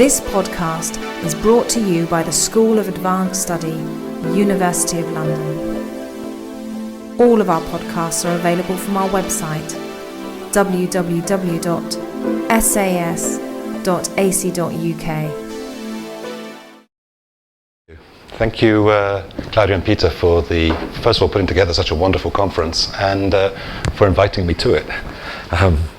This podcast is brought to you by the School of Advanced Study, University of London. All of our podcasts are available from our website, www.sas.ac.uk. Thank you, Claudia and Peter, for first of all, putting together such a wonderful conference and for inviting me to it,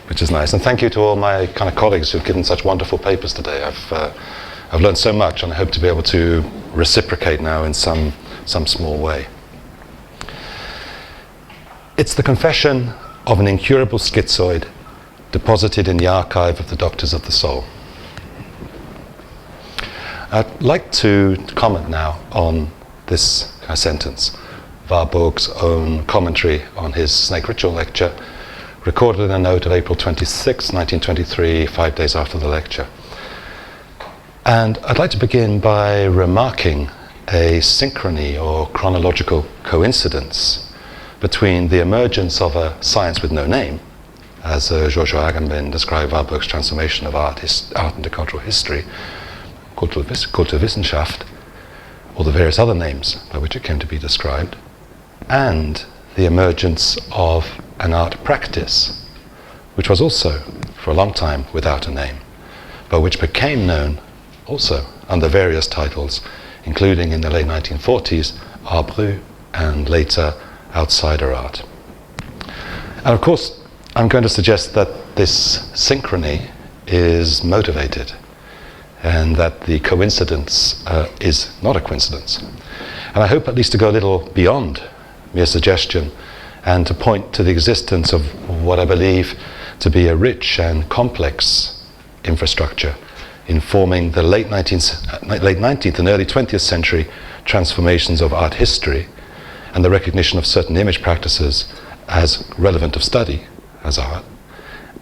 which is nice. And thank you to all my kind of colleagues who've given such wonderful papers today. I've learned so much, and I hope to be able to reciprocate now in some small way. It's the confession of an incurable schizoid deposited in the archive of the doctors of the soul. I'd like to comment now on this sentence, Warburg's own commentary on his snake ritual lecture, recorded in a note of April 26, 1923, 5 days after the lecture. And I'd like to begin by remarking a synchrony or chronological coincidence between the emergence of a science with no name, as Giorgio Agamben described Warburg's transformation of art into cultural history, Kulturwissenschaft, or the various other names by which it came to be described, and the emergence of an art practice, which was also, for a long time, without a name, but which became known also under various titles, including in the late 1940s, art brut, and later outsider art. And of course, I'm going to suggest that this synchrony is motivated, and that the coincidence is not a coincidence. And I hope at least to go a little beyond mere suggestion and to point to the existence of what I believe to be a rich and complex infrastructure informing the late 19th and early 20th century transformations of art history and the recognition of certain image practices as relevant of study as art,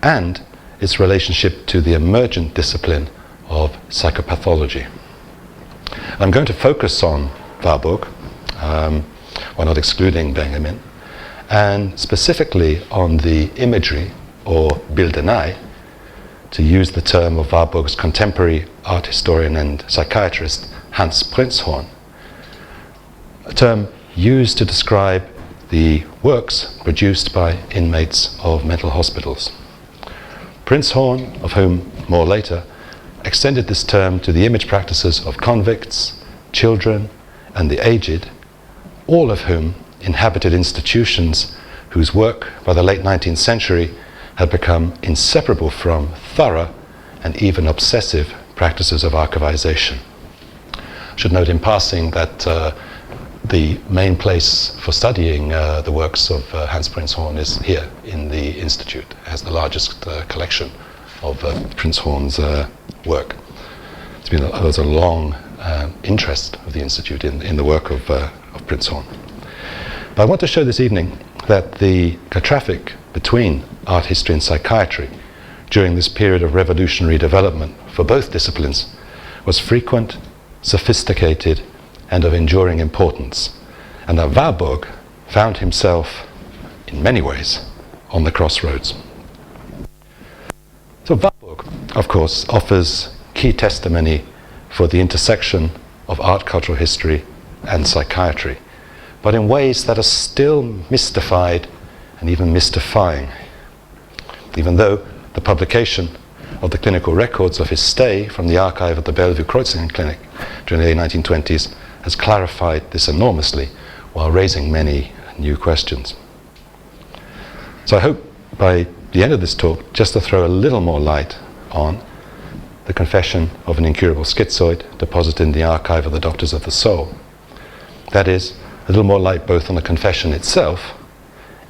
and its relationship to the emergent discipline of psychopathology. I'm going to focus on Warburg, while not excluding Benjamin, and specifically on the imagery, or Bilderei, to use the term of Warburg's contemporary art historian and psychiatrist Hans Prinzhorn, a term used to describe the works produced by inmates of mental hospitals. Prinzhorn, of whom more later, extended this term to the image practices of convicts, children, and the aged, all of whom inhabited institutions whose work by the late 19th century had become inseparable from thorough and even obsessive practices of archivization. I should note in passing that the main place for studying the works of Hans Prinzhorn is here in the Institute. It has the largest collection of Prinzhorn's work. There's a long interest of the Institute in the work of Prinzhorn. But I want to show this evening that the traffic between art history and psychiatry during this period of revolutionary development for both disciplines was frequent, sophisticated, and of enduring importance, and that Warburg found himself, in many ways, on the crossroads. So Warburg, of course, offers key testimony for the intersection of art cultural history and psychiatry, but in ways that are still mystified and even mystifying, even though the publication of the clinical records of his stay from the archive at the Bellevue Kreuzingen Clinic during the 1920s has clarified this enormously while raising many new questions. So I hope by the end of this talk just to throw a little more light on the confession of an incurable schizoid deposited in the archive of the doctors of the soul. That is, a little more light both on the confession itself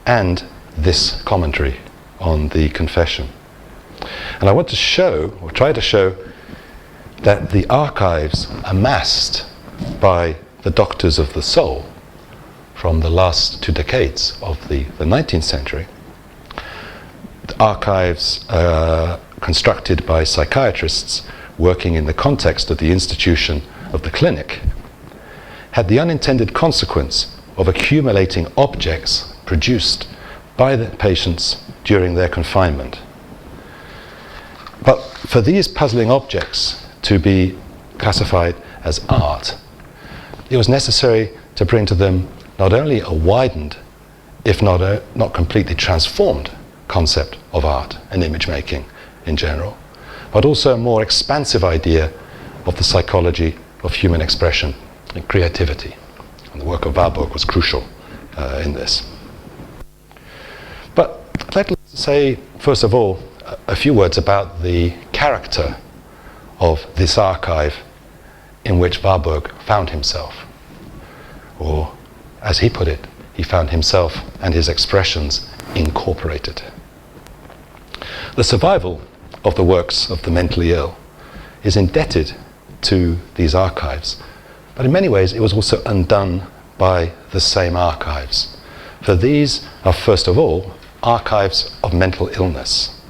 and this commentary on the confession. And I want to show, or try to show, that the archives amassed by the doctors of the soul from the last 2 decades of the 19th century, the archives constructed by psychiatrists working in the context of the institution of the clinic, had the unintended consequence of accumulating objects produced by the patients during their confinement. But for these puzzling objects to be classified as art, it was necessary to bring to them not only a widened, if not completely transformed concept of art and image making in general, but also a more expansive idea of the psychology of human expression and creativity. And the work of Warburg was crucial in this. But I'd like to say, first of all, a few words about the character of this archive in which Warburg found himself. Or, as he put it, he found himself and his expressions incorporated. The survival of the works of the mentally ill is indebted to these archives, but in many ways it was also undone by the same archives. For these are, first of all, archives of mental illness.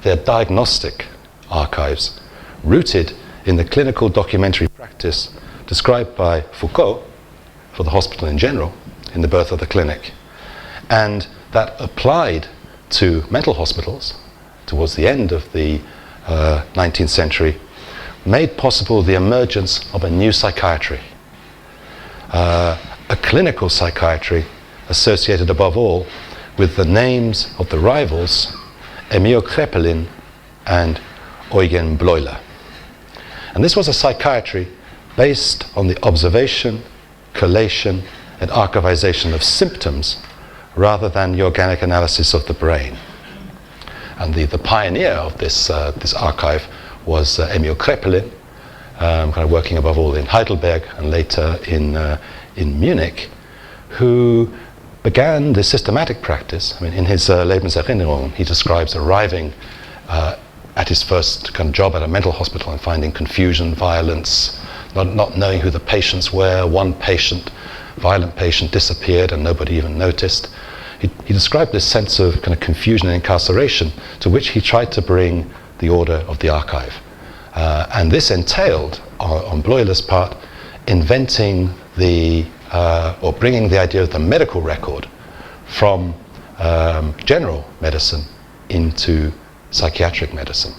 They are diagnostic archives rooted in the clinical documentary practice described by Foucault for the hospital in general in The Birth of the Clinic, and that applied to mental hospitals towards the end of the 19th century, made possible the emergence of a new psychiatry, a clinical psychiatry associated above all with the names of the rivals Emil Kraepelin and Eugen Bleuler. And this was a psychiatry based on the observation, collation and archivization of symptoms rather than the organic analysis of the brain. And the pioneer of this archive was Emil Kraepelin, kind of working above all in Heidelberg and later in Munich, who began this systematic practice. I mean, in his Lebenserinnerung, he describes arriving at his first kind of job at a mental hospital and finding confusion, violence, not knowing who the patients were. One violent patient disappeared and nobody even noticed. He described this sense of kind of confusion and incarceration, to which he tried to bring the order of the archive. And this entailed, on Bleuler's part, inventing or bringing the idea of the medical record from general medicine into psychiatric medicine.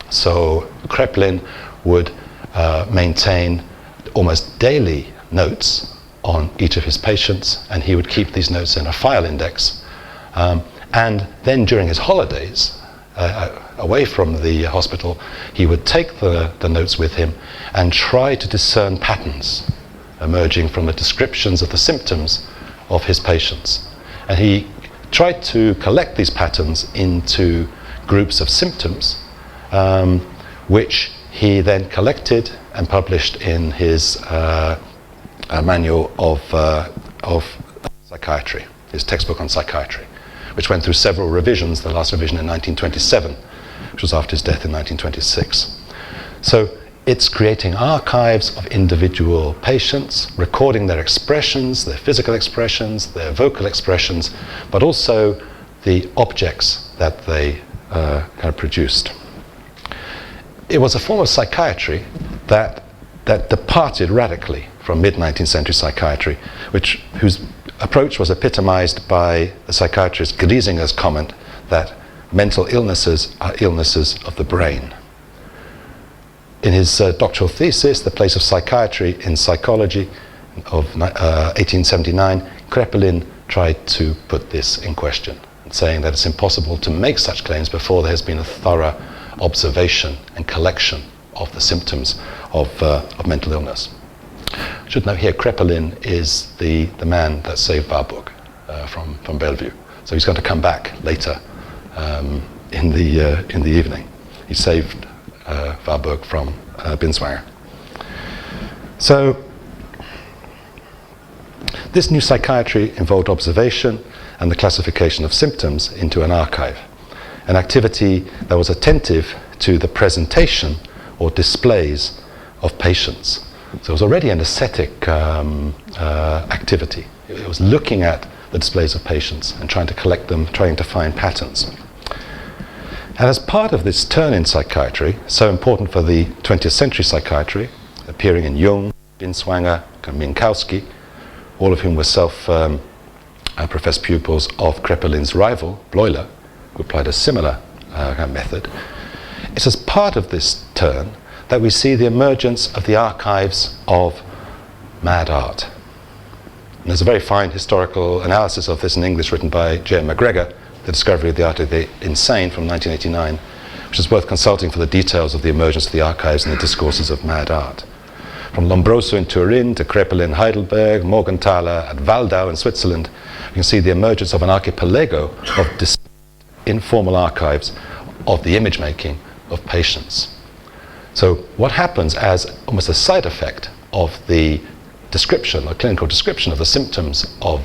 So Kraepelin would maintain almost daily notes on each of his patients, and he would keep these notes in a file index. And then during his holidays, away from the hospital, he would take the notes with him and try to discern patterns emerging from the descriptions of the symptoms of his patients. And he tried to collect these patterns into groups of symptoms, which he then collected and published in his manual of psychiatry, his textbook on psychiatry, which went through several revisions, the last revision in 1927, which was after his death in 1926. So it's creating archives of individual patients, recording their expressions, their physical expressions, their vocal expressions, but also the objects that they kind of produced. It was a form of psychiatry that departed radically from mid-19th century psychiatry, whose approach was epitomized by the psychiatrist Griesinger's comment that mental illnesses are illnesses of the brain. In his doctoral thesis, The Place of Psychiatry in Psychology of 1879, Kraepelin tried to put this in question, saying that it's impossible to make such claims before there has been a thorough observation and collection of the symptoms of mental illness. I should note here, Kraepelin is the man that saved Warburg from Bellevue. So he's going to come back later in the evening. He saved Warburg from Binswanger. So this new psychiatry involved observation and the classification of symptoms into an archive, an activity that was attentive to the presentation or displays of patients. So it was already an aesthetic activity. It was looking at the displays of patients and trying to collect them, trying to find patterns. And as part of this turn in psychiatry, so important for the 20th century psychiatry, appearing in Jung, Binswanger, Minkowski, all of whom were self-professed pupils of Kraepelin's rival, Bleuler, who applied a similar method. It's as part of this turn that we see the emergence of the archives of mad art. And there's a very fine historical analysis of this in English written by J.M. McGregor, The Discovery of the Art of the Insane from 1989, which is worth consulting for the details of the emergence of the archives and the discourses of mad art. From Lombroso in Turin to Krepel in Heidelberg, Morgenthaler at Waldau in Switzerland, you can see the emergence of an archipelago of informal archives of the image making of patients. So what happens as almost a side effect of the description, or clinical description of the symptoms of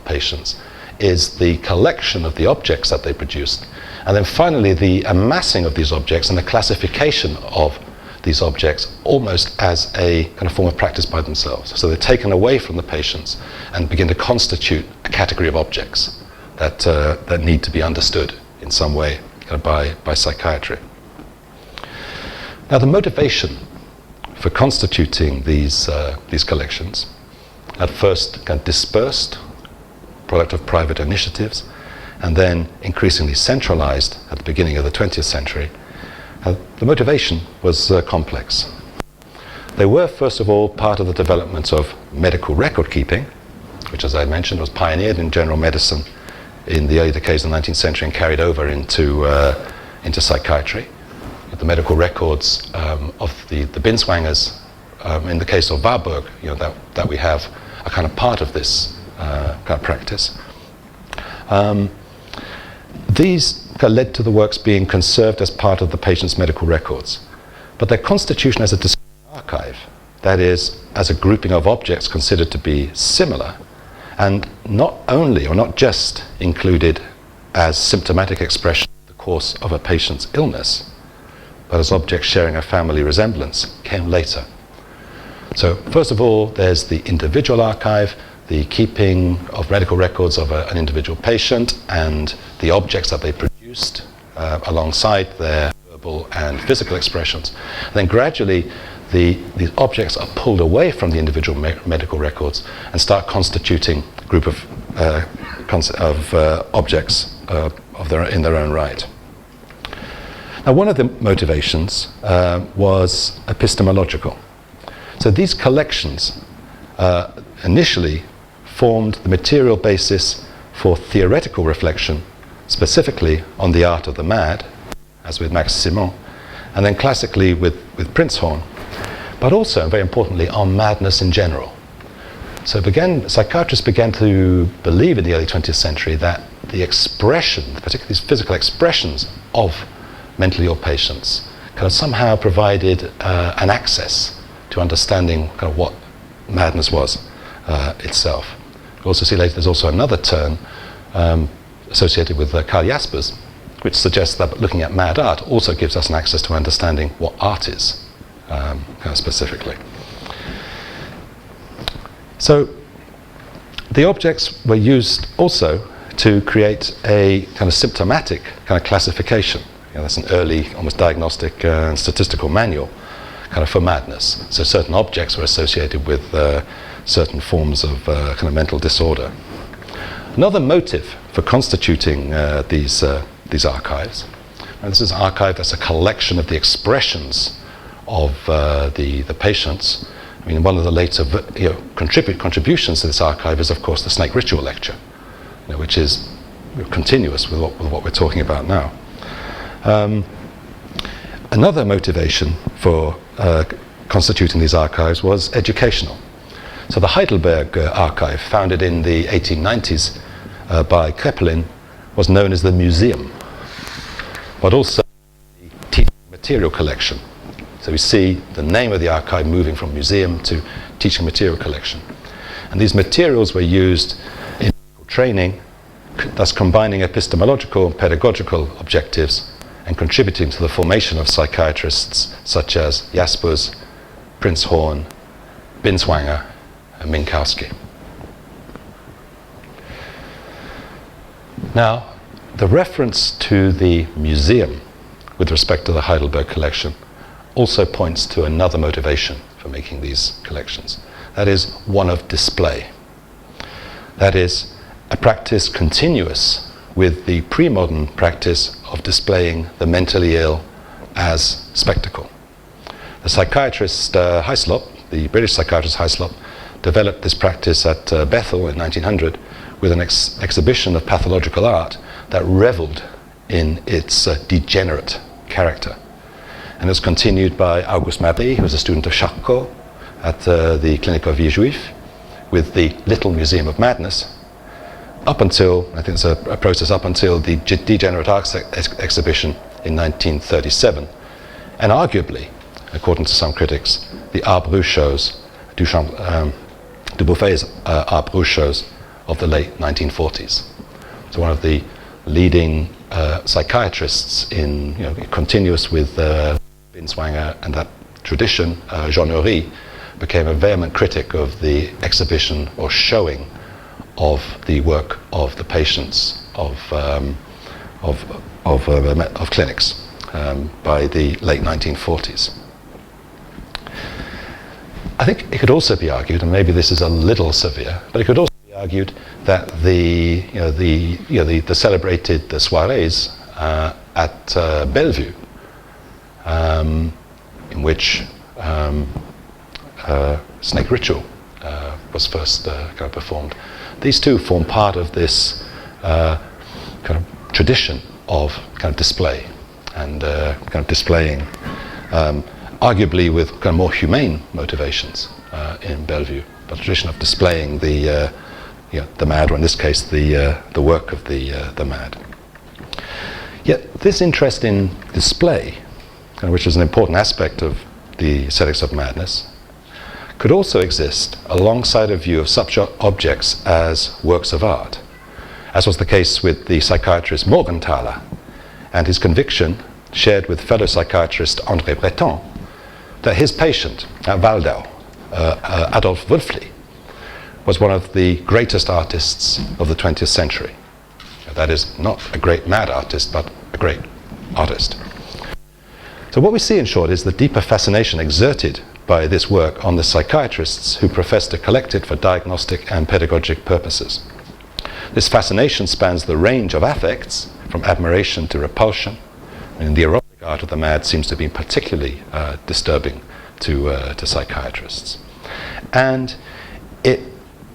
patients, is the collection of the objects that they produced, and then finally the amassing of these objects and the classification of these objects almost as a kind of form of practice by themselves. So they're taken away from the patients and begin to constitute a category of objects that need to be understood in some way by psychiatry. Now, the motivation for constituting these collections, at first kind of dispersed, product of private initiatives, and then increasingly centralized at the beginning of the 20th century, the motivation was complex. They were, first of all, part of the development of medical record keeping, which, as I mentioned, was pioneered in general medicine in the early decades of the 19th century and carried over into psychiatry. The medical records of the Binswangers, in the case of Warburg, that we have, are kind of part of this kind of practice. These led to the works being conserved as part of the patient's medical records, but their constitution as a discrete archive, that is, as a grouping of objects considered to be similar, and not only or not just included as symptomatic expression of the course of a patient's illness, but as objects sharing a family resemblance, came later. So first of all, there's the individual archive, the keeping of medical records of an individual patient and the objects that they produced alongside their verbal and physical expressions. And then gradually these objects are pulled away from the individual medical records and start constituting a group of objects in their own right. Now, one of the motivations was epistemological. So these collections initially formed the material basis for theoretical reflection, specifically on the art of the mad, as with Max Simon, and then classically with Prinzhorn, but also, and very importantly, on madness in general. So psychiatrists began to believe in the early 20th century that the expression, particularly these physical expressions of mentally ill patients, kind of somehow provided an access to understanding kind of what madness was itself. We'll also see later there's also another turn associated with Karl Jaspers, which suggests that looking at mad art also gives us an access to understanding what art is kind of specifically. So the objects were used also to create a kind of symptomatic kind of classification. That's an early, almost diagnostic and statistical manual kind of for madness. So certain objects were associated with certain forms of kind of mental disorder. Another motive for constituting these archives, and this is an archive that's a collection of the expressions of the patients. I mean, one of the later contributions to this archive is, of course, the snake ritual lecture, which is continuous with what we're talking about now. Another motivation for constituting these archives was educational. So the Heidelberg archive, founded in the 1890s by Krepel, was known as the museum, but also the teaching material collection. So we see the name of the archive moving from museum to teaching material collection. And these materials were used in training, thus combining epistemological and pedagogical objectives and contributing to the formation of psychiatrists such as Jaspers, Prinzhorn, Binswanger, and Minkowski. Now, the reference to the museum with respect to the Heidelberg collection also points to another motivation for making these collections. That is one of display. That is a practice continuous with the pre-modern practice of displaying the mentally ill as spectacle. The psychiatrist Hyslop, the British psychiatrist Hyslop, developed this practice at Bethel in 1900 with an exhibition of pathological art that revelled in its degenerate character. And it was continued by Auguste Marie, who was a student of Charcot at the Clinique of Vie Juif, with the Little Museum of Madness, up until, I think it's a process up until the Degenerate Arts exhibition in 1937. And arguably, according to some critics, the Art Brut shows, Dubuffet's Art Brut shows of the late 1940s. So one of the leading psychiatrists in, continuous with Binswanger and that tradition, Jean Horry, became a vehement critic of the exhibition or showing of the work of the patients of clinics by the late 1940s. I think it could also be argued, and maybe this is a little severe, but it could also be argued that the celebrated soirees at Bellevue, in which snake ritual was first performed. These two form part of this tradition of display and displaying, arguably with more humane motivations in Bellevue, but a tradition of displaying the mad, or in this case the work of the mad. Yet this interest in display, which is an important aspect of the aesthetics of madness, could also exist alongside a view of such objects as works of art, as was the case with the psychiatrist Morgenthaler and his conviction, shared with fellow psychiatrist André Breton, that his patient at Waldau, Adolf Wölfli, was one of the greatest artists of the 20th century. That is, not a great mad artist, but a great artist. So what we see, in short, is the deeper fascination exerted by this work on the psychiatrists who profess to collect it for diagnostic and pedagogic purposes. This fascination spans the range of affects, from admiration to repulsion, and the erotic art of the mad seems to be particularly disturbing to psychiatrists. And it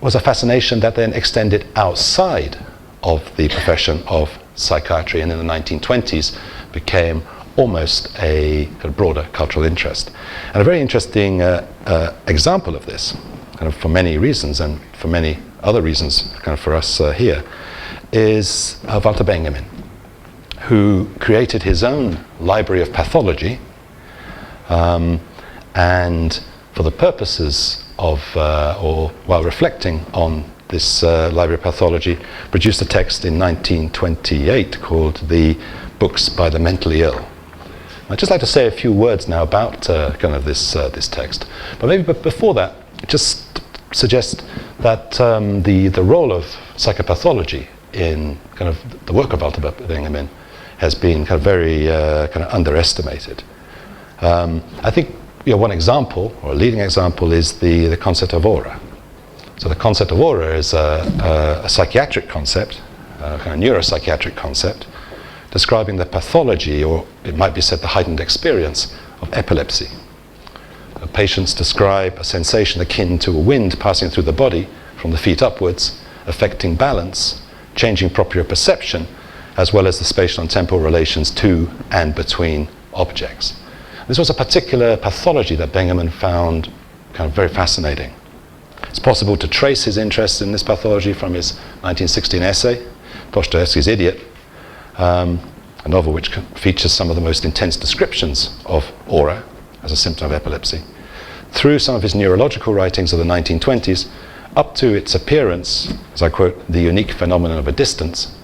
was a fascination that then extended outside of the profession of psychiatry, and in the 1920s became almost a broader cultural interest. And a very interesting example of this, for many reasons, and for many other reasons for us here, is Walter Benjamin, who created his own library of pathology, and for the purposes of, or while reflecting on this library of pathology, produced a text in 1928 called The Books by the Mentally Ill. I'd just like to say a few words now about this text, but maybe before that, just suggest that the role of psychopathology in the work of Walter Benjamin has been very underestimated. I think one example, or a leading example, is the concept of aura. So the concept of aura is a psychiatric concept, a neuropsychiatric concept, describing the pathology, or it might be said the heightened experience, of epilepsy. Patients describe a sensation akin to a wind passing through the body from the feet upwards, affecting balance, changing proprioception, as well as the spatial and temporal relations to and between objects. This was a particular pathology that Benjamin found very fascinating. It's possible to trace his interest in this pathology from his 1916 essay, Dostoevsky's Idiot, a novel which features some of the most intense descriptions of aura as a symptom of epilepsy, through some of his neurological writings of the 1920s, up to its appearance, as I quote, the unique phenomenon of a distance,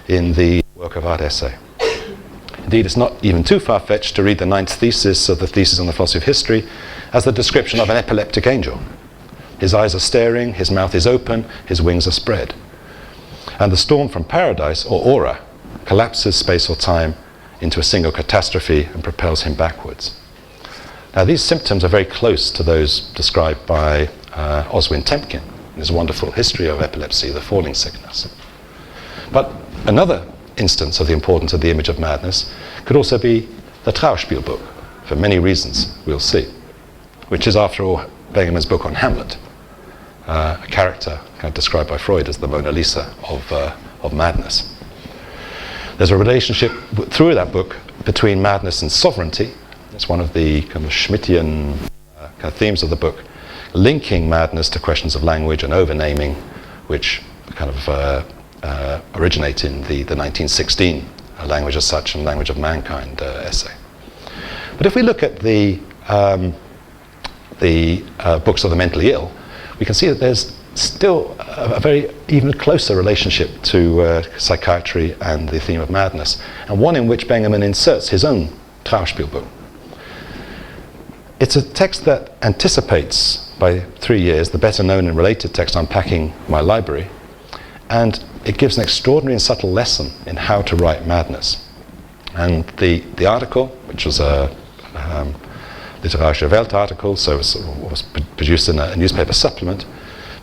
in the work of art essay. Indeed, it's not even too far-fetched to read the ninth thesis of the thesis on the philosophy of history as the description of an epileptic angel. His eyes are staring, his mouth is open, his wings are spread. And the storm from paradise, or aura, collapses space or time into a single catastrophe and propels him backwards. Now, these symptoms are very close to those described by Oswin Temkin in his wonderful history of epilepsy, the falling sickness. But another instance of the importance of the image of madness could also be the Trauspiel book, for many reasons we'll see. which is, after all, Benjamin's book on Hamlet, a character kind of described by Freud as the Mona Lisa of madness. There's a relationship through that book between madness and sovereignty. It's one of the kind of Schmittian kind of themes of the book, linking madness to questions of language and overnaming, which kind of originate in the 1916 Language as Such and Language of Mankind essay. But if we look at the books of the mentally ill, we can see that there's still a very even closer relationship to psychiatry and the theme of madness, and one in which Benjamin inserts his own Trauerspielbuch. It's a text that anticipates by 3 years the better known and related text Unpacking My Library, and it gives an extraordinary and subtle lesson in how to write madness. And the article, which was a Literarische Welt article, so it was produced in a newspaper supplement,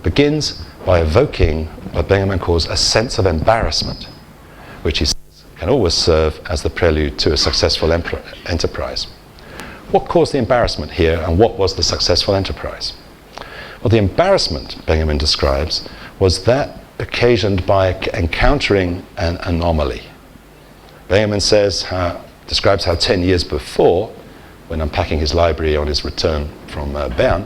begins by evoking what Benjamin calls a sense of embarrassment, which he says can always serve as the prelude to a successful enterprise. What caused the embarrassment here, and what was the successful enterprise? Well, the embarrassment, Benjamin describes, was that occasioned by encountering an anomaly. Benjamin describes how 10 years before, when unpacking his library on his return from Bern,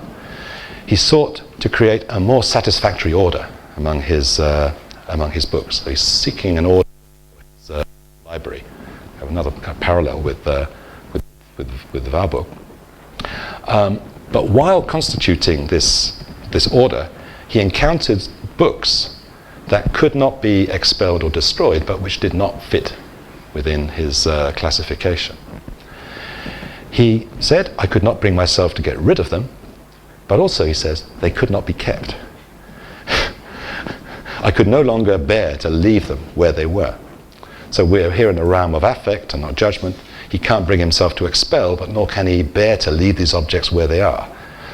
he sought to create a more satisfactory order among his books. So he's seeking an order for his library. I have another kind of parallel with the Warburg. But while constituting this order, he encountered books that could not be expelled or destroyed, but which did not fit within his classification. He said, I could not bring myself to get rid of them, but also, he says, they could not be kept. I could no longer bear to leave them where they were. So we're here in a realm of affect and not judgment. He can't bring himself to expel, but nor can he bear to leave these objects where they are.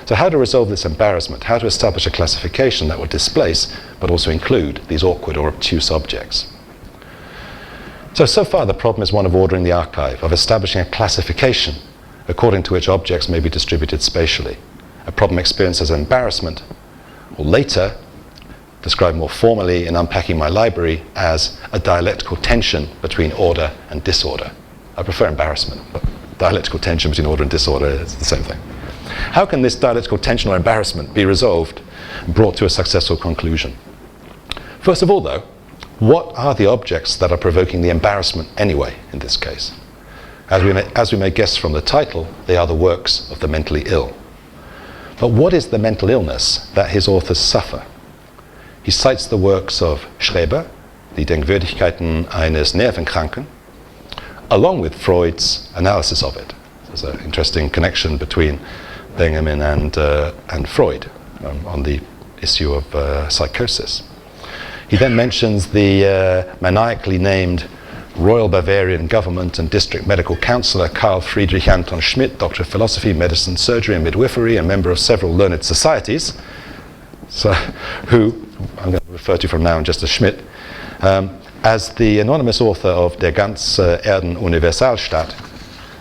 So how to resolve this embarrassment? How to establish a classification that would displace, but also include, these awkward or obtuse objects? So far the problem is one of ordering the archive, of establishing a classification according to which objects may be distributed spatially. A problem experienced as embarrassment, or later, described more formally in Unpacking My Library as a dialectical tension between order and disorder. I prefer embarrassment, but dialectical tension between order and disorder is the same thing. How can this dialectical tension or embarrassment be resolved and brought to a successful conclusion? First of all, though, what are the objects that are provoking the embarrassment anyway in this case? As we may guess from the title, they are the works of the mentally ill. But what is the mental illness that his authors suffer? He cites the works of Schreber, Die Denkwürdigkeiten eines Nervenkranken, along with Freud's analysis of it. There's an interesting connection between Benjamin and Freud on the issue of psychosis. He then mentions the maniacally named Royal Bavarian Government and District Medical Councillor Carl Friedrich Anton Schmidt, Doctor of Philosophy, Medicine, Surgery and Midwifery, and member of several learned societies, who I'm going to refer to from now on just as Schmidt, as the anonymous author of Der ganz Erden Universalstaat,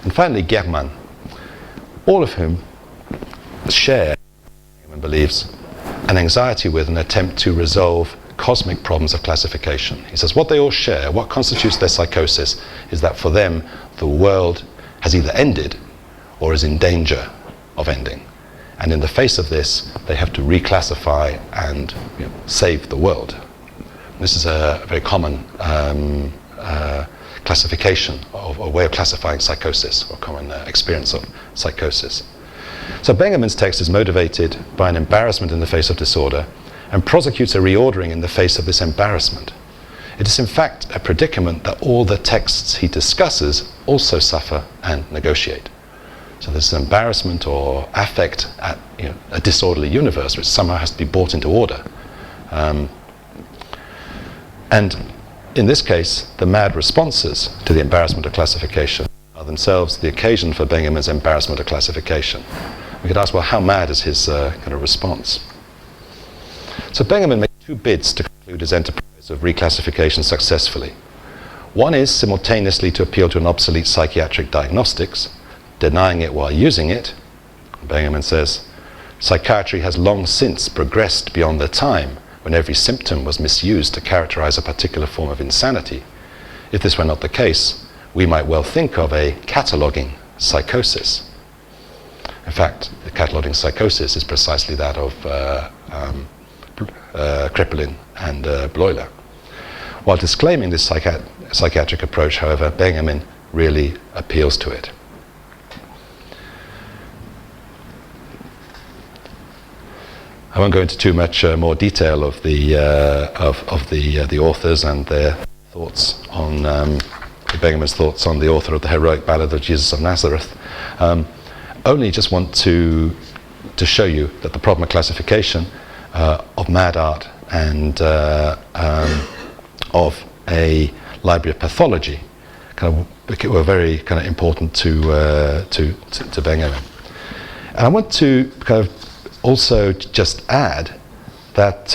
and finally German, all of whom share, Benjamin believes, an anxiety with an attempt to resolve cosmic problems of classification. He says what they all share, what constitutes their psychosis, is that for them the world has either ended or is in danger of ending. And in the face of this, they have to reclassify and save the world. This is a very common classification of a way of classifying psychosis, or common experience of psychosis. So Benjamin's text is motivated by an embarrassment in the face of disorder and prosecutes a reordering in the face of this embarrassment. It is in fact a predicament that all the texts he discusses also suffer and negotiate. So there's an embarrassment or affect at a disorderly universe which somehow has to be brought into order. And in this case, the mad responses to the embarrassment of classification are themselves the occasion for Benjamin's embarrassment of classification. We could ask, well, how mad is his kind of response? So Benjamin made two bids to conclude his enterprise of reclassification successfully. One is simultaneously to appeal to an obsolete psychiatric diagnostics, denying it while using it, Benjamin says, psychiatry has long since progressed beyond the time when every symptom was misused to characterize a particular form of insanity. If this were not the case, we might well think of a cataloguing psychosis. In fact, the cataloguing psychosis is precisely that of Kraepelin and Bleuler. While disclaiming this psychiatric approach, however, Benjamin really appeals to it. I won't go into too much more detail of the authors and their thoughts on Benjamin's thoughts on the author of the heroic ballad of Jesus of Nazareth. Only just want to show you that the problem of classification of mad art and of a library of pathology were very kind of important to Benjamin. And I want to kind of also just add that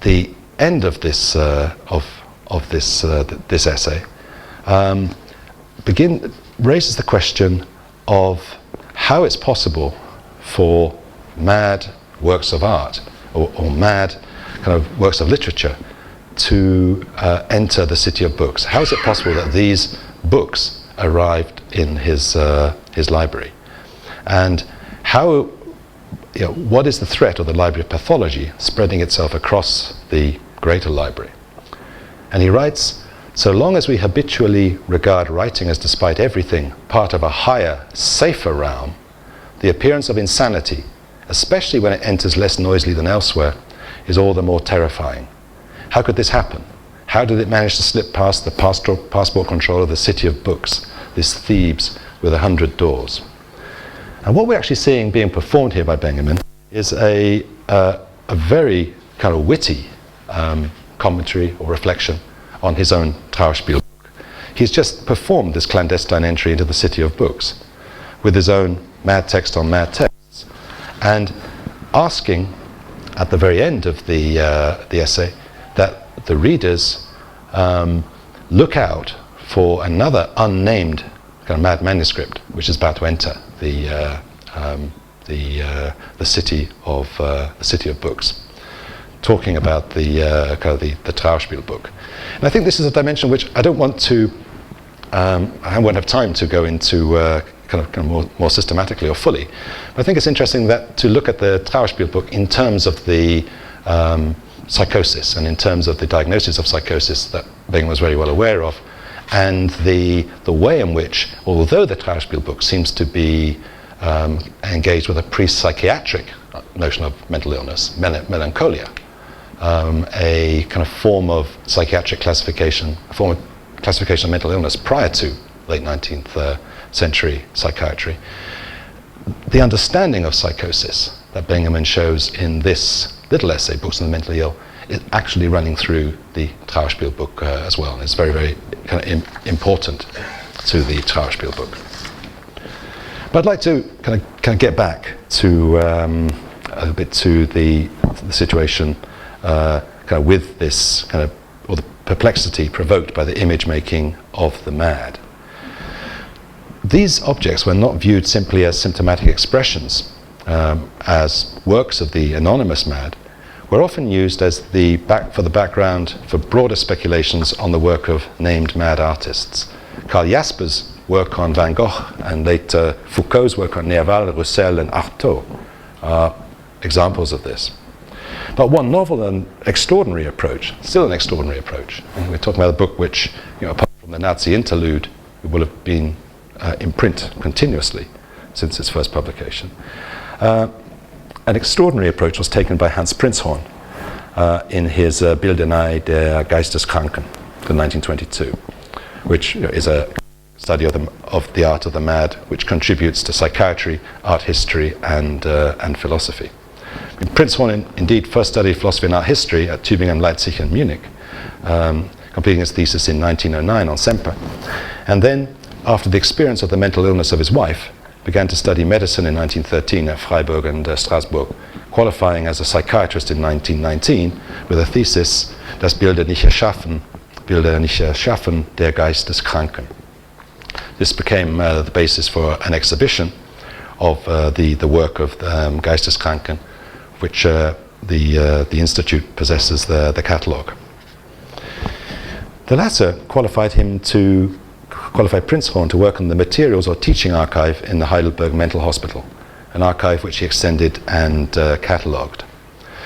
the end of this this essay raises the question of how it's possible for mad works of art or mad kind of works of literature to enter the city of books. How is it possible that these books arrived in his library? And how, what is the threat of the library of pathology spreading itself across the greater library? And he writes, so long as we habitually regard writing as, despite everything, part of a higher, safer realm, the appearance of insanity, especially when it enters less noisily than elsewhere, is all the more terrifying. How could this happen? How did it manage to slip past the passport control of the city of books, this Thebes with 100 doors? And what we're actually seeing being performed here by Benjamin is a very kind of witty commentary or reflection on his own Trauerspiel book. He's just performed this clandestine entry into the city of books with his own mad text on mad texts, and asking at the very end of the essay that the readers look out for another unnamed kind of mad manuscript which is about to enter the city of books, talking about the Trauerspiel book. And I think this is a dimension which I don't want to, I won't have time to go into kind of more systematically or fully. But I think it's interesting that to look at the Trauerspiel book in terms of the psychosis and in terms of the diagnosis of psychosis that Benjamin was very well aware of, and the way in which, although the Trauerspiel book seems to be engaged with a pre-psychiatric notion of mental illness, melancholia, a kind of form of psychiatric classification, a form of classification of mental illness prior to late 19th century psychiatry. The understanding of psychosis that Benjamin shows in this little essay, Books on the Mentally Ill, is actually running through the Trauerspiel book as well. And it's very, very kind of important to the Trauerspiel book. But I'd like to kind of get back to a bit to the situation kind of with this kind of, or the perplexity provoked by the image making of the mad. These objects were not viewed simply as symptomatic expressions, as works of the anonymous mad, were often used as for the background for broader speculations on the work of named mad artists. Karl Jasper's work on Van Gogh and later Foucault's work on Nerval, Roussel and Artaud are examples of this. But one novel and extraordinary approach, still an extraordinary approach, and we're talking about a book which, apart from the Nazi interlude, it will have been in print continuously since its first publication. An extraordinary approach was taken by Hans Prinzhorn in his Bilderei der Geisteskranken in 1922, which is a study of the art of the mad, which contributes to psychiatry, art history, and philosophy. Prinzhorn indeed first studied philosophy and art history at Tübingen, Leipzig, and Munich, completing his thesis in 1909 on Semper, and then, after the experience of the mental illness of his wife, began to study medicine in 1913 at Freiburg and Strasbourg, qualifying as a psychiatrist in 1919 with a thesis, Das Bilder nicht erschaffen der Geisteskranken. This became the basis for an exhibition of the work of Geisteskranken, which the Institute possesses the catalogue. The latter qualified Prinzhorn to work on the materials or teaching archive in the Heidelberg Mental Hospital, an archive which he extended and catalogued.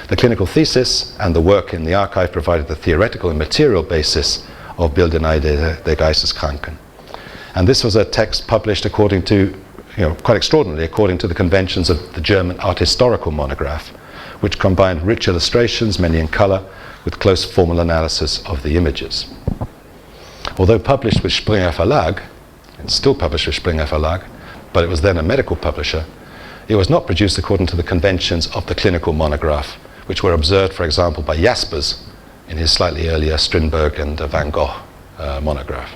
The clinical thesis and the work in the archive provided the theoretical and material basis of Bildernei der Geisteskranken. And this was a text published according to, quite extraordinarily, according to the conventions of the German art historical monograph, which combined rich illustrations, many in color, with close formal analysis of the images. Although published with Springer Verlag, it's still published with Springer Verlag, but it was then a medical publisher, it was not produced according to the conventions of the clinical monograph, which were observed, for example, by Jaspers in his slightly earlier Strindberg and Van Gogh monograph.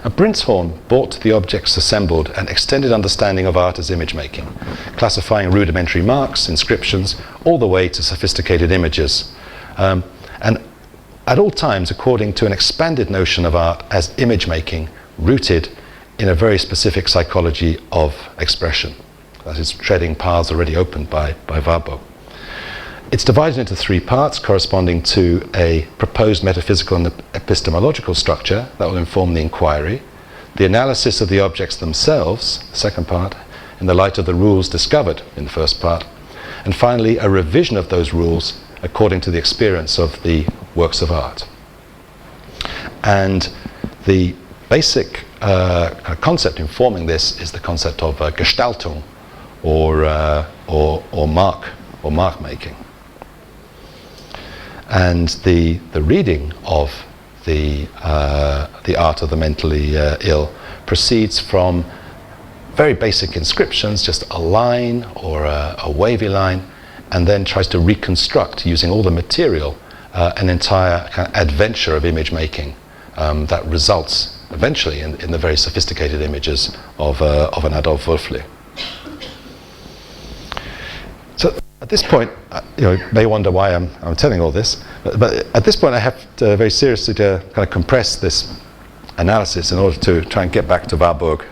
Prinzhorn brought the objects assembled an extended understanding of art as image making, classifying rudimentary marks, inscriptions, all the way to sophisticated images, and at all times according to an expanded notion of art as image making rooted in a very specific psychology of expression. That is, treading paths already opened by Warburg. It's divided into three parts corresponding to a proposed metaphysical and epistemological structure that will inform the inquiry, the analysis of the objects themselves, the second part, in the light of the rules discovered in the first part, and finally a revision of those rules according to the experience of the works of art. And the basic concept informing this is the concept of Gestaltung, or mark making. And the reading of the art of the mentally ill proceeds from very basic inscriptions, just a line or a wavy line, and then tries to reconstruct, using all the material, an entire kind of adventure of image making that results eventually in the very sophisticated images of an Adolf Wölfli. So at this point, you may wonder why I'm telling all this, but at this point I have to very seriously to kind of compress this analysis in order to try and get back to Warburg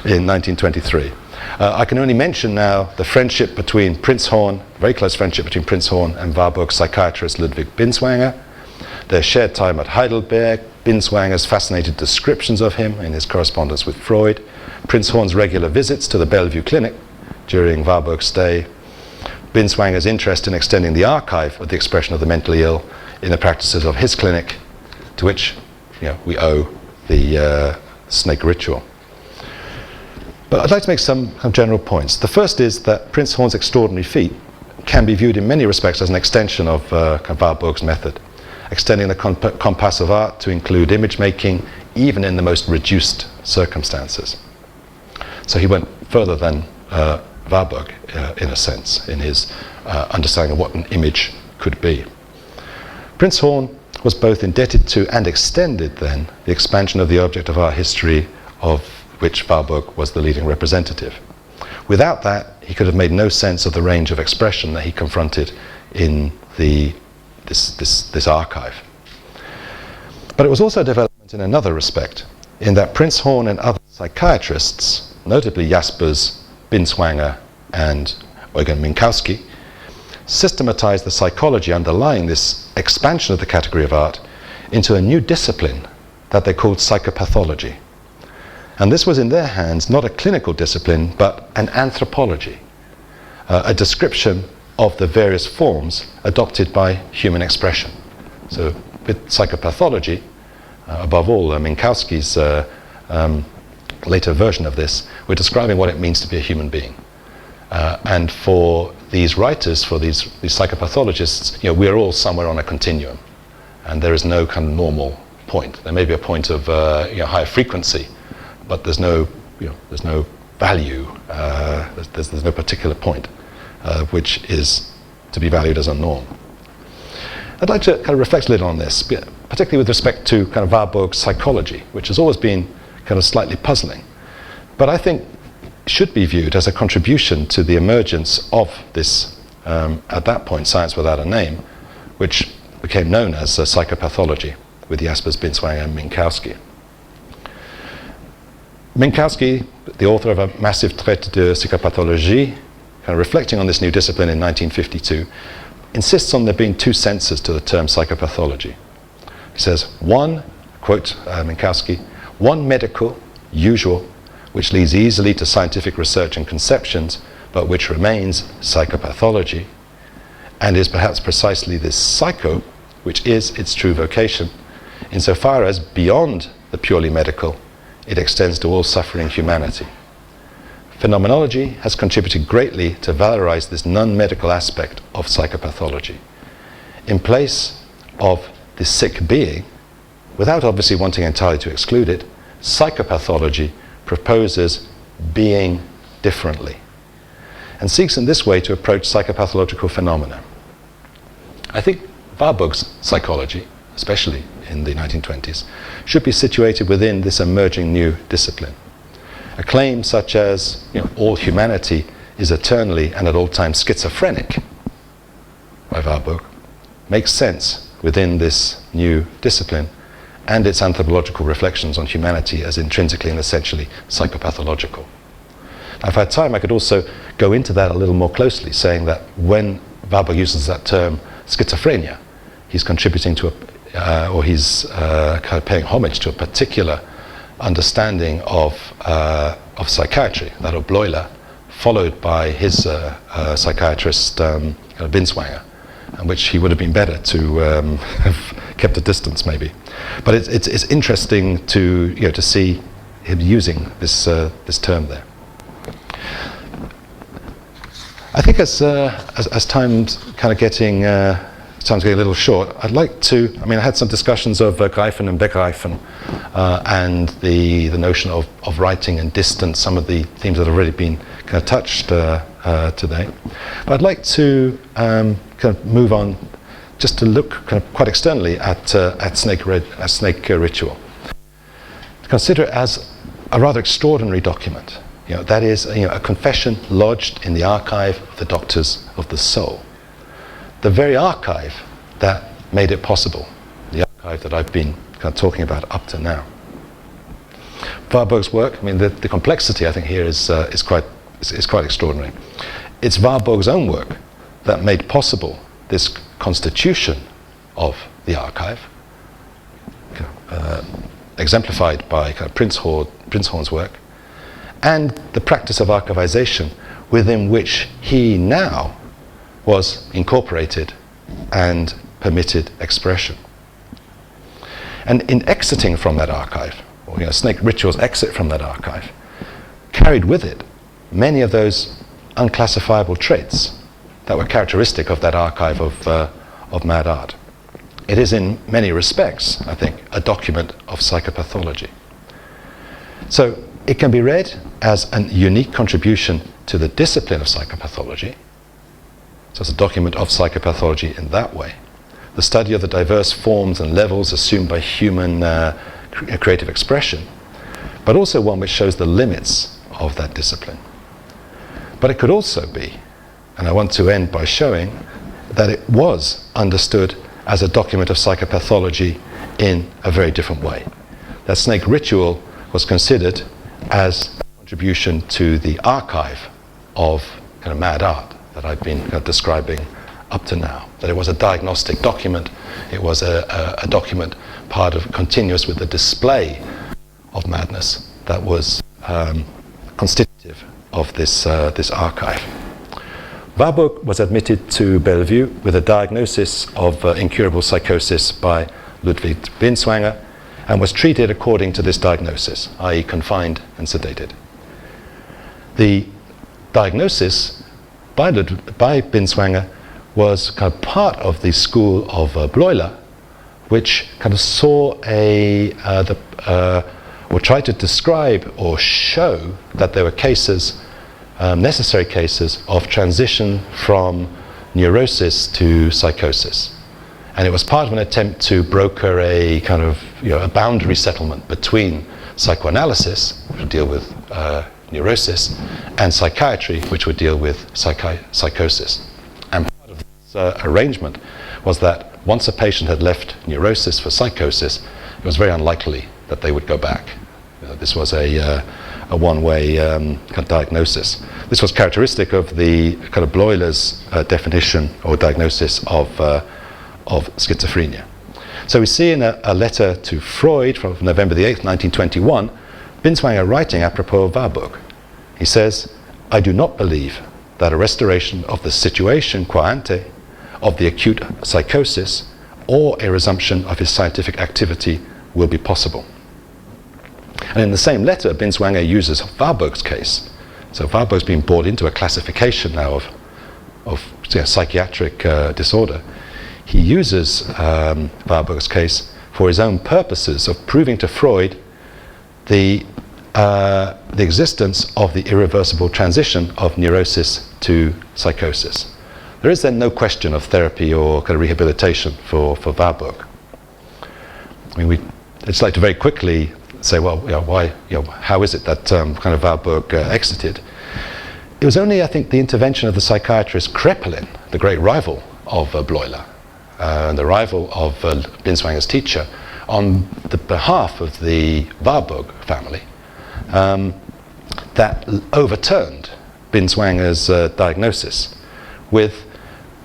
in 1923. I can only mention now the friendship between Prinzhorn, very close friendship between Prinzhorn and Warburg's psychiatrist Ludwig Binswanger, their shared time at Heidelberg, Binswanger's fascinating descriptions of him in his correspondence with Freud, Prinzhorn's regular visits to the Bellevue Clinic during Warburg's stay, Binswanger's interest in extending the archive of the expression of the mentally ill in the practices of his clinic, to which we owe the snake ritual. But I'd like to make some general points. The first is that Prinzhorn's extraordinary feat can be viewed in many respects as an extension of Warburg's method, extending the compass of art to include image making even in the most reduced circumstances. So he went further than Warburg in a sense, in his understanding of what an image could be. Prinzhorn was both indebted to and extended then the expansion of the object of art history of which Warburg was the leading representative. Without that, he could have made no sense of the range of expression that he confronted in this archive. But it was also a development in another respect, in that Prinzhorn and other psychiatrists, notably Jaspers, Binswanger, and Eugen Minkowski, systematized the psychology underlying this expansion of the category of art into a new discipline that they called psychopathology. And this was in their hands not a clinical discipline, but an anthropology, a description of the various forms adopted by human expression. So with psychopathology, above all Minkowski's later version of this, we're describing what it means to be a human being. And for these writers, for these psychopathologists, we are all somewhere on a continuum, and there is no kind of normal point. There may be a point of higher frequency, but there's no value. There's no particular point which is to be valued as a norm. I'd like to kind of reflect a little on this, particularly with respect to kind of Warburg's psychology, which has always been kind of slightly puzzling, but I think should be viewed as a contribution to the emergence of this, at that point, science without a name, which became known as psychopathology with Jaspers, Binswanger, and Minkowski. Minkowski, the author of a massive traité de psychopathologie, kind of reflecting on this new discipline in 1952, insists on there being two senses to the term psychopathology. He says, one, quote Minkowski, one medical, usual, which leads easily to scientific research and conceptions, but which remains psychopathology, and is perhaps precisely this psycho, which is its true vocation, insofar as beyond the purely medical, it extends to all suffering humanity. Phenomenology has contributed greatly to valorize this non-medical aspect of psychopathology. In place of the sick being, without obviously wanting entirely to exclude it, psychopathology proposes being differently, and seeks in this way to approach psychopathological phenomena. I think Warburg's psychology, especially in the 1920s, should be situated within this emerging new discipline. A claim such as, all humanity is eternally and at all times schizophrenic, by Warburg, makes sense within this new discipline and its anthropological reflections on humanity as intrinsically and essentially psychopathological. Now, if I had time, I could also go into that a little more closely, saying that when Warburg uses that term schizophrenia, he's contributing to he's kind of paying homage to a particular understanding of psychiatry, that of Bleuler, followed by his psychiatrist Binswanger, and which he would have been better to have kept a distance, maybe. But it's interesting to see him using this term there. I think as time's kind of getting time's getting a little short, I'd like to, I had some discussions of Greifen and Begreifen and the notion of writing and distance, some of the themes that have already been kind of touched today. But I'd like to kind of move on just to look kind of quite externally at snake ritual. To consider it as a rather extraordinary document. That is a confession lodged in the archive of the doctors of the soul. The very archive that made it possible, the archive that I've been kind of talking about up to now. Warburg's work, the complexity I think here is quite extraordinary. It's Warburg's own work that made possible this constitution of the archive, exemplified by kind of Prinzhorn's work, and the practice of archivization within which he now was incorporated and permitted expression. And in exiting from that archive, or snake ritual's exit from that archive, carried with it many of those unclassifiable traits that were characteristic of that archive of mad art. It is in many respects, I think, a document of psychopathology. So it can be read as a unique contribution to the discipline of psychopathology. So it's a document of psychopathology in that way. The study of the diverse forms and levels assumed by human creative expression, but also one which shows the limits of that discipline. But it could also be, and I want to end by showing that it was understood as a document of psychopathology in a very different way. That snake ritual was considered as a contribution to the archive of kind of mad art that I've been describing up to now. That it was a diagnostic document, it was a document continuous with the display of madness that was constitutive of this archive. Warburg was admitted to Bellevue with a diagnosis of incurable psychosis by Ludwig Binswanger, and was treated according to this diagnosis, i.e. confined and sedated. The diagnosis by Binswanger was kind of part of the school of Bleuler, which kind of saw or tried to describe or show that there were cases, necessary cases of transition from neurosis to psychosis. And it was part of an attempt to broker a kind of a boundary settlement between psychoanalysis, which would deal with neurosis, and psychiatry, which would deal with psychosis. And part of this arrangement was that once a patient had left neurosis for psychosis, it was very unlikely that they would go back. This was a a one-way kind of diagnosis. This was characteristic of the kind of Bleuler's definition or diagnosis of schizophrenia. So we see in a letter to Freud from November the 8th, 1921, Binswanger writing apropos of Warburg. He says, "I do not believe that a restoration of the situation qua ante of the acute psychosis or a resumption of his scientific activity will be possible." And in the same letter, Binswanger uses Warburg's case. So Warburg's been brought into a classification now of psychiatric disorder. He uses Warburg's case for his own purposes of proving to Freud the existence of the irreversible transition of neurosis to psychosis. There is then no question of therapy or kind of rehabilitation for Warburg. I mean, it's like to very quickly say, well, why, how is it that kind of Warburg exited? It was only, I think, the intervention of the psychiatrist Kraepelin, the great rival of Bleuler, and the rival of Binswanger's teacher, on the behalf of the Warburg family, that overturned Binswanger's diagnosis with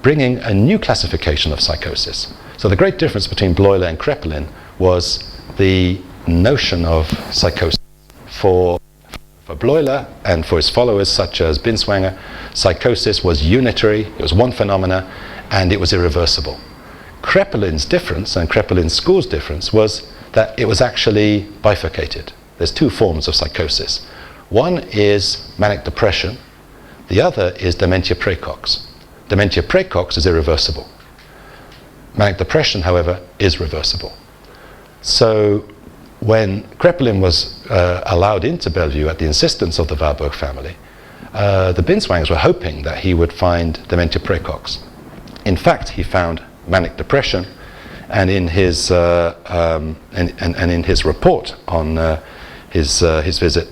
bringing a new classification of psychosis. So the great difference between Bleuler and Kraepelin was the notion of psychosis. For Bleuler and for his followers such as Binswanger, psychosis was unitary, it was one phenomena, and it was irreversible. Kraepelin's difference, and Kraepelin's school's difference, was that it was actually bifurcated. There's two forms of psychosis. One is manic depression, the other is dementia praecox. Dementia praecox is irreversible. Manic depression, however, is reversible. So when Kraepelin was allowed into Bellevue at the insistence of the Warburg family, the Binswangers were hoping that he would find dementia praecox. In fact, he found manic depression, and in his in his report on his visit,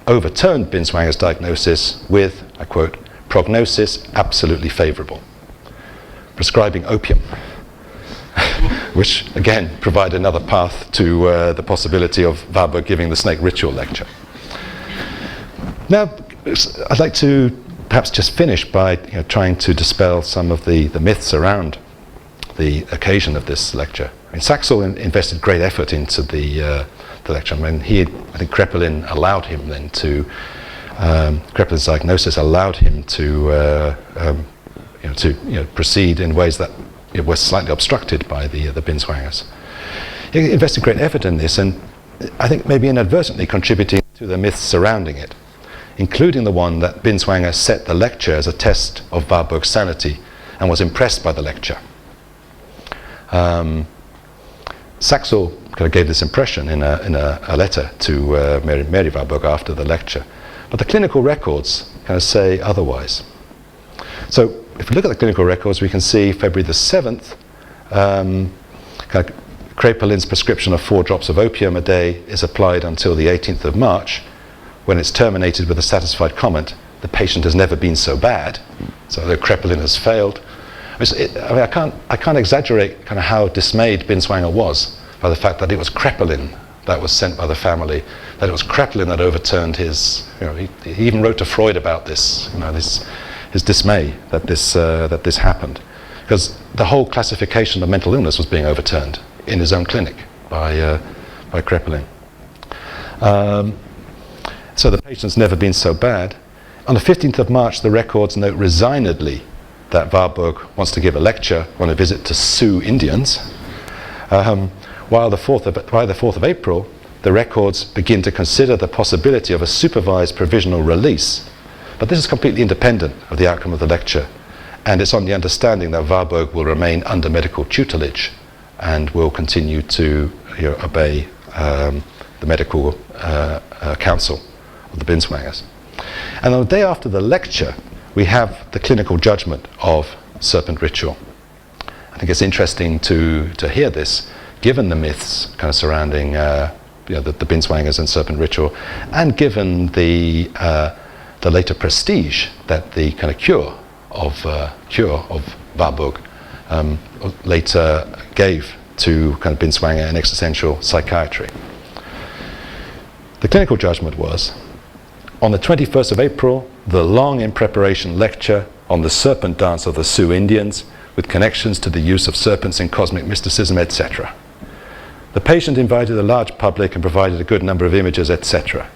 overturned Binswanger's diagnosis with, I quote, "prognosis absolutely favorable," prescribing opium, which again provided another path to the possibility of Warburg giving the snake ritual lecture. Now, I'd like to perhaps just finish by trying to dispel some of the myths around the occasion of this lecture. I mean, Saxel invested great effort into the lecture. I mean, I think Kraepelin allowed him then to, Kraepelin's diagnosis allowed him to proceed in ways that were slightly obstructed by the Binswangers. He invested great effort in this, and I think maybe inadvertently contributing to the myths surrounding it, including the one that Binswanger set the lecture as a test of Warburg's sanity and was impressed by the lecture. Saxel kind of gave this impression in a letter to Mary Warburg after the lecture, but the clinical records kind of say otherwise. So if we look at the clinical records, we can see February the 7th, kind of Kraepelin's prescription of 4 drops of opium a day is applied until the 18th of March, when it's terminated with a satisfied comment, "The patient has never been so bad." So the Kraepelin has failed. I can't exaggerate kind of how dismayed Binswanger was by the fact that it was Kraepelin that was sent by the family, that it was Kraepelin that overturned his, he even wrote to Freud about this, his dismay that this happened, because the whole classification of mental illness was being overturned in his own clinic by Kraepelin. So the patient's never been so bad. On the 15th of March, the records note resignedly that Warburg wants to give a lecture on a visit to Sioux Indians, while the 4th of April, the records begin to consider the possibility of a supervised provisional release. But this is completely independent of the outcome of the lecture, and it's on the understanding that Warburg will remain under medical tutelage and will continue to obey the medical counsel of the Binswangers. And on the day after the lecture, we have the clinical judgment of serpent ritual. I think it's interesting to hear this, given the myths kind of surrounding the Binswangers and serpent ritual, and given the later prestige that the kind of cure of Warburg later gave to kind of Binswanger and existential psychiatry. The clinical judgment was On the 21st of April, the long in preparation lecture on the serpent dance of the Sioux Indians, with connections to the use of serpents in cosmic mysticism, etc. The patient invited a large public and provided a good number of images, etc.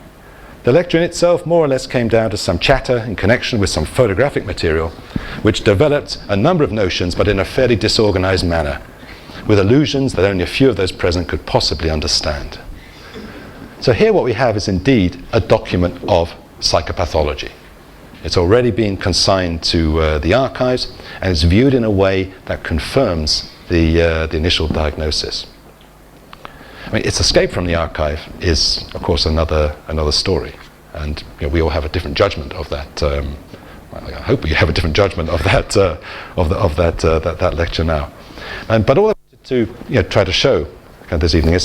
The lecture in itself more or less came down to some chatter in connection with some photographic material, which developed a number of notions, but in a fairly disorganized manner, with allusions that only a few of those present could possibly understand. So here what we have is indeed a document of psychopathology. It's already been consigned to the archives, and it's viewed in a way that confirms the initial diagnosis. I mean, its escape from the archive is, of course, another story, and we all have a different judgment of that. Well, I hope we have a different judgment of that that lecture now. But all I wanted to try to show this evening is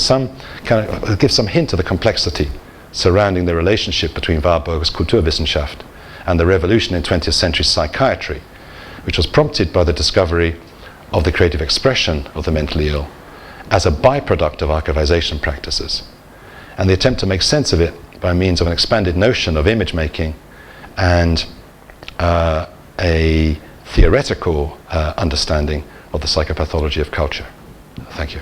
give some hint of the complexity surrounding the relationship between Warburg's Kulturwissenschaft and the revolution in 20th century psychiatry, which was prompted by the discovery of the creative expression of the mentally ill as a byproduct of archivization practices, and the attempt to make sense of it by means of an expanded notion of image making and a theoretical understanding of the psychopathology of culture. Thank you.